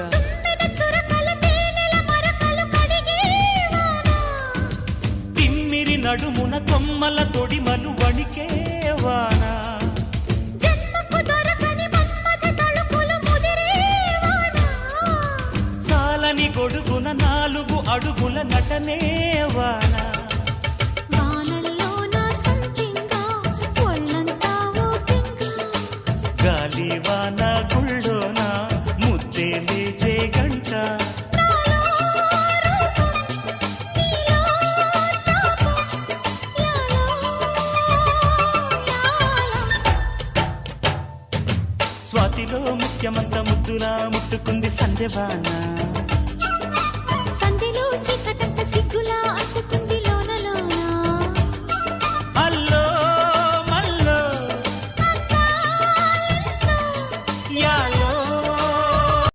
రంగురంగులుగా తిమ్మిరి నడుమున కొమ్మల తొడిమలు వణికే వాన చాలని గొడుగున 4 అడుగుల నటనే వాన గాలివాన గుళ్ళోన ముద్దే లేచే గంట స్వాతిలో ముఖ్యమంత ముద్దులా ముట్టుకుంది సంధ్యవాన సంధ్యలో చీకటంత సిగ్గులా